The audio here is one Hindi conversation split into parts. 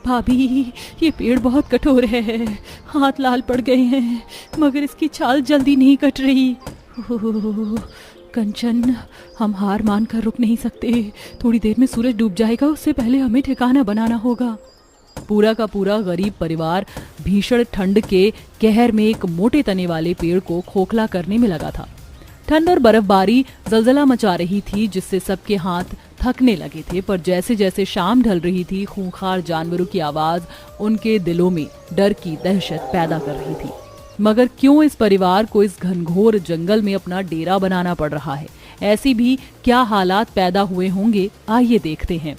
भाभी, ये पेड़ बहुत कठोर है, हाथ लाल पड़ गए हैं, मगर इसकी छाल जल्दी नहीं कट रही। कंचन, हम हार मान कर रुक नहीं सकते। थोड़ी देर में सूरज डूब जाएगा, उससे पहले हमें ठिकाना बनाना होगा। पूरा का पूरा गरीब परिवार भीषण ठंड के कहर में एक मोटे तने वाले पेड़ को खोखला करने में लगा था। ठंड और बर्फबारी जलजला मचा रही थी, जिससे सबके हाथ थकने लगे थे। पर जैसे जैसे शाम ढल रही थी, खूंखार जानवरों की आवाज उनके दिलों में डर की दहशत पैदा कर रही थी। मगर क्यों इस परिवार को इस घनघोर जंगल में अपना डेरा बनाना पड़ रहा है? ऐसी भी क्या हालात पैदा हुए होंगे, आइए देखते हैं।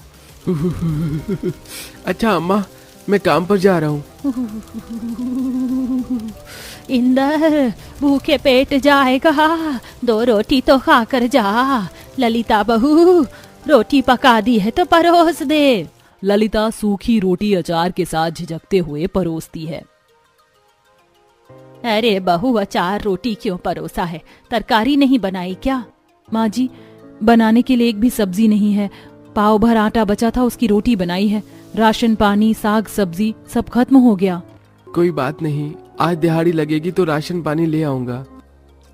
अच्छा अम्मा, मैं काम पर जा रहा हूँ। इंदर, भूखे पेट जाएगा, 2 रोटी तो खा कर जा। ललिता बहू, रोटी पका दी है तो परोस दे। ललिता सूखी रोटी अचार के साथ झिझकते हुए परोसती है। अरे बहू, अचार रोटी क्यों परोसा है? तरकारी नहीं बनाई क्या? माँ जी, बनाने के लिए एक भी सब्जी नहीं है। पाव भर आटा बचा था, उसकी रोटी बनाई है। राशन पानी, साग सब्जी सब खत्म हो गया। कोई बात नहीं, आज दिहाड़ी लगेगी तो राशन पानी ले आऊंगा।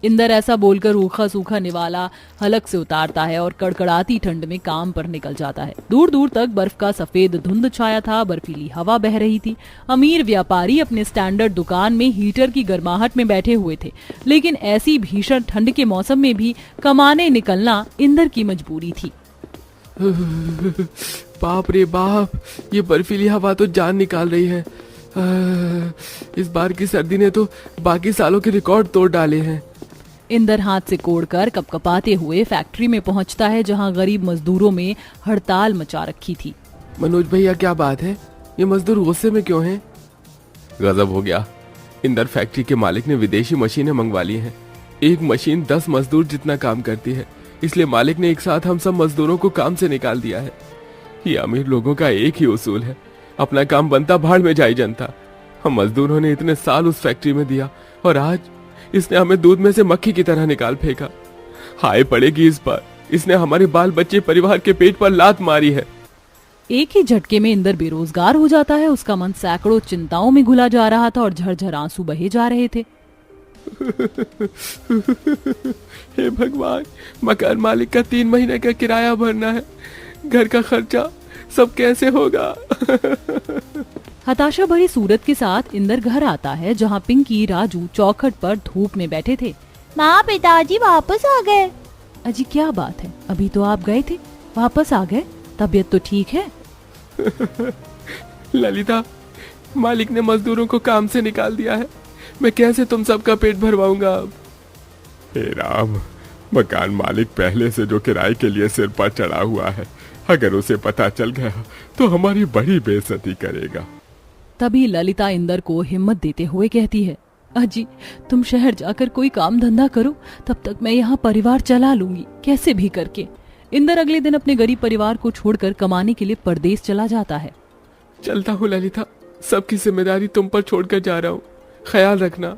इंदर ऐसा बोलकर रूखा सूखा निवाला हलक से उतारता है और कड़कड़ाती ठंड में काम पर निकल जाता है। दूर दूर तक बर्फ का सफेद धुंध छाया था, बर्फीली हवा बह रही थी। अमीर व्यापारी अपने स्टैंडर्ड दुकान में हीटर की गर्माहट में बैठे हुए थे, लेकिन ऐसी भीषण ठंड के मौसम में भी कमाने निकलना इंदर की मजबूरी थी। बाप रे बाप, ये बर्फीली हवा तो जान निकाल रही है। इस बार की सर्दी ने तो बाकी सालों के रिकॉर्ड तोड़ डाले हैं। इंदर हाथ से कोड़कर कपकपाते हुए फैक्ट्री में पहुंचता है, जहां गरीब मजदूरों में हड़ताल मचा रखी थी। मनोज भैया, क्या बात है? ये मजदूर गुस्से में क्यों हैं? गजब हो गया, इंदर फैक्ट्री के मालिक ने विदेशी मशीनें मंगवा ली हैं। एक मशीन 10 मजदूर जितना काम करती है, इसलिए मालिक ने एक साथ हम सब मजदूरों को काम से निकाल दिया है। ये अमीर लोगों का एक ही उसूल है, अपना काम बनता भाड़ में जाई जनता। हम मजदूरों ने इतने साल उस फैक्ट्री में दिया और आज इसने हमें दूध में से मक्खी की तरह निकाल फेंका। हाय पड़ेगी इस पर, इसने हमारे बाल बच्चे परिवार के पेट पर लात मारी है। एक ही झटके में इंदर बेरोजगार हो जाता है। उसका मन सैकड़ों चिंताओं में घुला जा रहा था और झरझर आंसू बहे जा रहे थे। हे भगवान, मकान मालिक का 3 महीने का किराया भरना है, घर का खर्चा सब कैसे होगा? हताशा भरी सूरत के साथ इंदर घर आता है, जहाँ पिंकी राजू चौखट पर धूप में बैठे थे। माँ, पिताजी वापस आ गए। अजी, क्या बात है? अभी तो आप गए थे, वापस आ गए? तबीयत तो ठीक है? ललिता, मालिक ने मजदूरों को काम से निकाल दिया है, मैं कैसे तुम सबका पेट भरवाऊंगा अब? हे राम, मकान मालिक पहले से जो किराए के लिए सिर पर चढ़ा हुआ है, अगर उसे पता चल गया तो हमारी बड़ी बेइज्जती करेगा। तभी ललिता इंदर को हिम्मत देते हुए कहती है, अजी, तुम शहर जाकर कोई काम धंधा करो, तब तक मैं यहाँ परिवार चला लूंगी कैसे भी करके। इंदर अगले दिन अपने गरीब परिवार को छोड़कर कमाने के लिए परदेश चला जाता है। चलता हूँ ललिता, सबकी जिम्मेदारी तुम पर छोड़कर जा रहा हूँ, ख्याल रखना।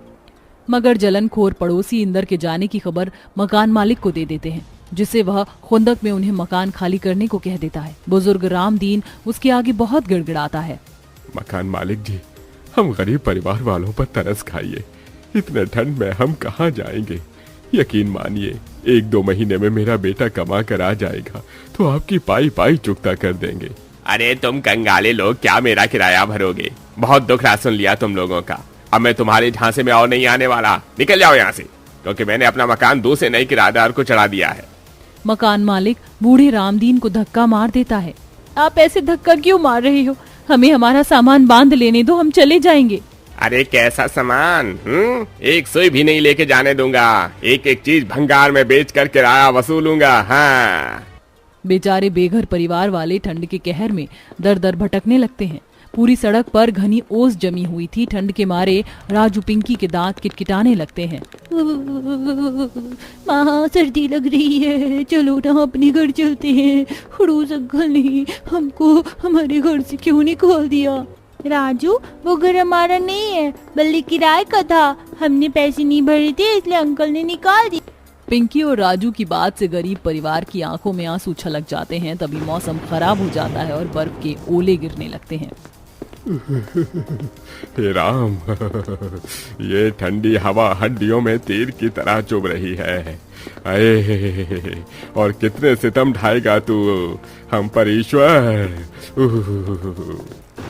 मगर जलनखोर पड़ोसी इंदर के जाने की खबर मकान मालिक को दे देते हैं, जिसे वह खुंदक में उन्हें मकान खाली करने को कह देता है। बुजुर्ग रामदीन उसके आगे बहुत गिड़गिड़ाता है। मकान मालिक जी, हम गरीब परिवार वालों पर तरस खाइए, इतने ठंड में हम कहाँ जाएंगे? यकीन मानिए, 1-2 महीने में मेरा बेटा कमा कर आ जाएगा तो आपकी पाई पाई चुकता कर देंगे। अरे तुम कंगाले लोग क्या मेरा किराया भरोगे? बहुत दुख रहा सुन लिया तुम लोगों का। अब मैं तुम्हारे झांसे में और नहीं आने वाला, निकल जाओ यहाँ से, क्योंकि मैंने अपना मकान दूसरे नए किराएदार को चढ़ा दिया है। मकान मालिक बूढ़े रामदीन को धक्का मार देता है। आप ऐसे धक्का क्यों मार रहे हो? हमें हमारा सामान बांध लेने दो, हम चले जाएंगे। अरे कैसा सामान? एक सुई भी नहीं लेके जाने दूंगा, एक एक चीज भंगार में बेच कर किराया वसूलूंगा। हाँ। बेचारे बेघर परिवार वाले ठंड के कहर में दर दर भटकने लगते हैं। पूरी सड़क पर घनी ओस जमी हुई थी। ठंड के मारे राजू पिंकी के दांत किटकिटाने लगते हैं। माँ, सर्दी लग रही है, चलो ना अपने घर चलते हैं। खड़ूस अंकल ने हमको हमारे घर से क्यों निकाल दिया? राजू, वो घर हमारा नहीं है, बल्कि किराए का था। हमने पैसे नहीं भरे थे, इसलिए अंकल ने निकाल दिया। पिंकी और राजू की बात से गरीब परिवार की आंखों में आंसू छलक जाते हैं। तभी मौसम खराब हो जाता है और बर्फ के ओले गिरने लगते हैं। हे राम, ये ठंडी हवा हड्डियों में तीर की तरह चुभ रही है। अरे, और कितने सितम ढाएगा तू हम पर ईश्वर।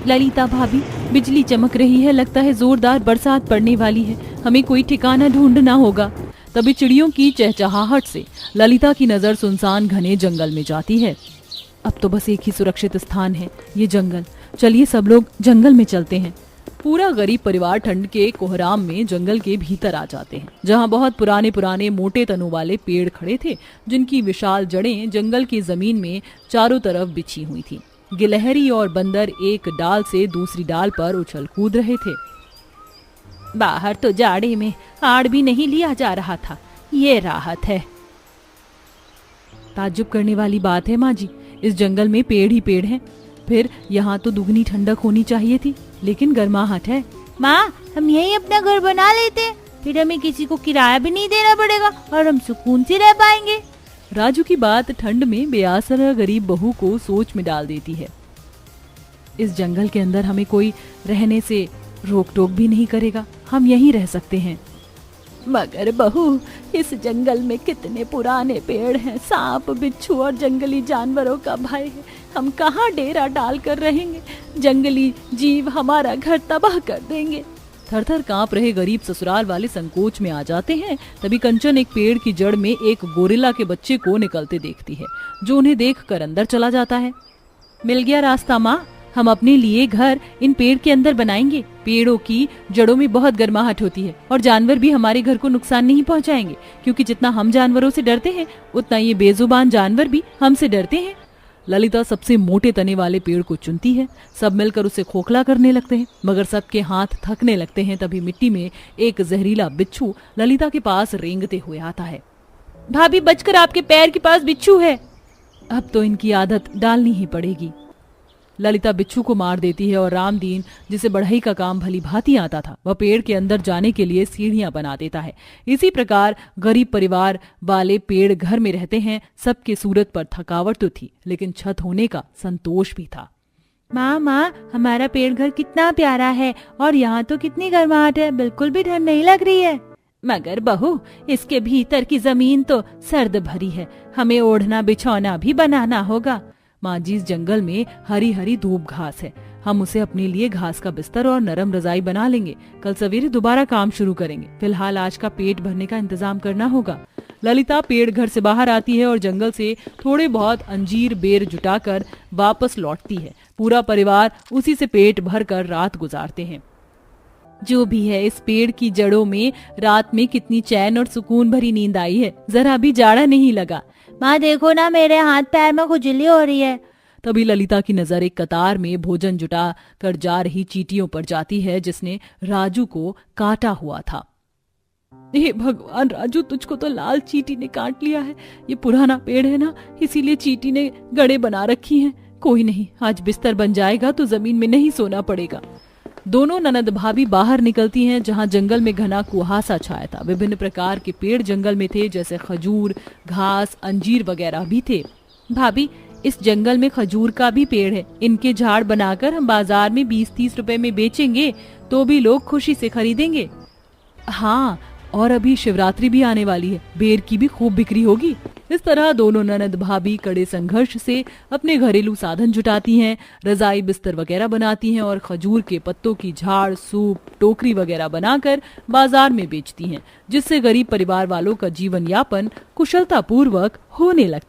ललिता भाभी, बिजली चमक रही है, लगता है जोरदार बरसात पड़ने वाली है। हमें कोई ठिकाना ढूंढना होगा। तभी चिड़ियों की चहचहाहट से ललिता की नजर सुनसान घने जंगल में जाती है। अब तो बस एक ही सुरक्षित स्थान है, ये जंगल। चलिए सब लोग जंगल में चलते हैं। पूरा गरीब परिवार ठंड के कोहराम में जंगल के भीतर आ जाते हैं, जहां बहुत पुराने पुराने मोटे तनों वाले पेड़ खड़े थे, जिनकी विशाल जड़ें जंगल की जमीन में चारों तरफ बिछी हुई थी। गिलहरी और बंदर एक डाल से दूसरी डाल पर उछल कूद रहे थे। बाहर तो जाड़े में आड़ भी नहीं लिया जा रहा था, ये राहत है। ताज्जुब करने वाली बात है माँ जी, इस जंगल में पेड़ ही पेड़ हैं। फिर यहाँ तो दुगनी ठंडक होनी चाहिए थी, लेकिन गर्माहट है। माँ, हम यही अपना घर बना लेते, फिर हमें किसी को किराया भी नहीं देना पड़ेगा और हम सुकून से रह पाएंगे। राजू की बात ठंड में बेआसरा गरीब बहू को सोच में डाल देती है। इस जंगल के अंदर हमें कोई रहने से रोक टोक भी नहीं करेगा, हम यहीं रह सकते हैं। मगर बहू, इस जंगल में कितने पुराने पेड़ हैं, सांप, बिच्छू और जंगली जानवरों का भय है। हम कहाँ डेरा डाल कर रहेंगे? जंगली जीव हमारा घर तबाह कर देंगे। थर थर कांप रहे गरीब ससुराल वाले संकोच में आ जाते हैं। तभी कंचन एक पेड़ की जड़ में एक गोरिल्ला के बच्चे को निकलते देखती है, जो उन्हें देखकर अंदर चला जाता है। मिल गया रास्ता माँ, हम अपने लिए घर इन पेड़ के अंदर बनाएंगे। पेड़ों की जड़ों में बहुत गर्माहट होती है और जानवर भी हमारे घर को नुकसान नहीं पहुंचाएंगे, क्योंकि जितना हम जानवरों से डरते हैं उतना ये बेजुबान जानवर भी हमसे डरते हैं। ललिता सबसे मोटे तने वाले पेड़ को चुनती है। सब मिलकर उसे खोखला करने लगते हैं, मगर सबके हाथ थकने लगते हैं। तभी मिट्टी में एक जहरीला बिच्छू ललिता के पास रेंगते हुए आता है। भाभी, बचकर, आपके पैर के पास बिच्छू है। अब तो इनकी आदत डालनी ही पड़ेगी। ललिता बिच्छू को मार देती है और रामदीन, जिसे बढ़ई का काम भली भांति आता था, वह पेड़ के अंदर जाने के लिए सीढ़ियां बना देता है। इसी प्रकार गरीब परिवार वाले पेड़ घर में रहते हैं। सबके सूरत पर थकावट तो थी, लेकिन छत होने का संतोष भी था। माँ, हमारा पेड़ घर कितना प्यारा है और यहाँ तो कितनी गर्माहट है, बिल्कुल भी ठंड नहीं लग रही है। मगर बहू, इसके भीतर की जमीन तो सर्द भरी है, हमें ओढ़ना बिछौना भी बनाना होगा। माँ जी, इस जंगल में हरी हरी धूप घास है, हम उसे अपने लिए घास का बिस्तर और नरम रजाई बना लेंगे। कल सवेरे दोबारा काम शुरू करेंगे। फिलहाल आज का पेट भरने का इंतजाम करना होगा। ललिता पेड़ घर से बाहर आती है और जंगल से थोड़े बहुत अंजीर बेर जुटाकर वापस लौटती है। पूरा परिवार उसी से पेट भर कर रात गुजारते हैं। जो भी है, इस पेड़ की जड़ों में रात में कितनी चैन और सुकून भरी नींद आई है, जरा भी जाड़ा नहीं लगा। माँ देखो ना, मेरे हाथ पैर में खुजली हो रही है। तभी ललिता की नजर एक कतार में भोजन जुटा कर जा रही चींटियों पर जाती है, जिसने राजू को काटा हुआ था। हे भगवान राजू, तुझको तो लाल चींटी ने काट लिया है। ये पुराना पेड़ है ना, इसीलिए चींटी ने गड़े बना रखी हैं। कोई नहीं, आज बिस्तर बन जाएगा तो जमीन में नहीं सोना पड़ेगा। दोनों ननद भाभी बाहर निकलती हैं, जहां जंगल में घना कुहासा छाया था। विभिन्न प्रकार के पेड़ जंगल में थे, जैसे खजूर, घास, अंजीर वगैरह भी थे। भाभी, इस जंगल में खजूर का भी पेड़ है। इनके झाड़ बनाकर हम बाजार में 20-30 रुपए में बेचेंगे तो भी लोग खुशी से खरीदेंगे। हाँ, और अभी शिवरात्रि भी आने वाली है, बेर की भी खूब बिक्री होगी। इस तरह दोनों ननद भाभी कड़े संघर्ष से अपने घरेलू साधन जुटाती हैं, रजाई बिस्तर वगैरह बनाती हैं और खजूर के पत्तों की झाड़, सूप, टोकरी वगैरह बनाकर बाजार में बेचती हैं, जिससे गरीब परिवार वालों का जीवन यापन कुशलता पूर्वक होने लगता।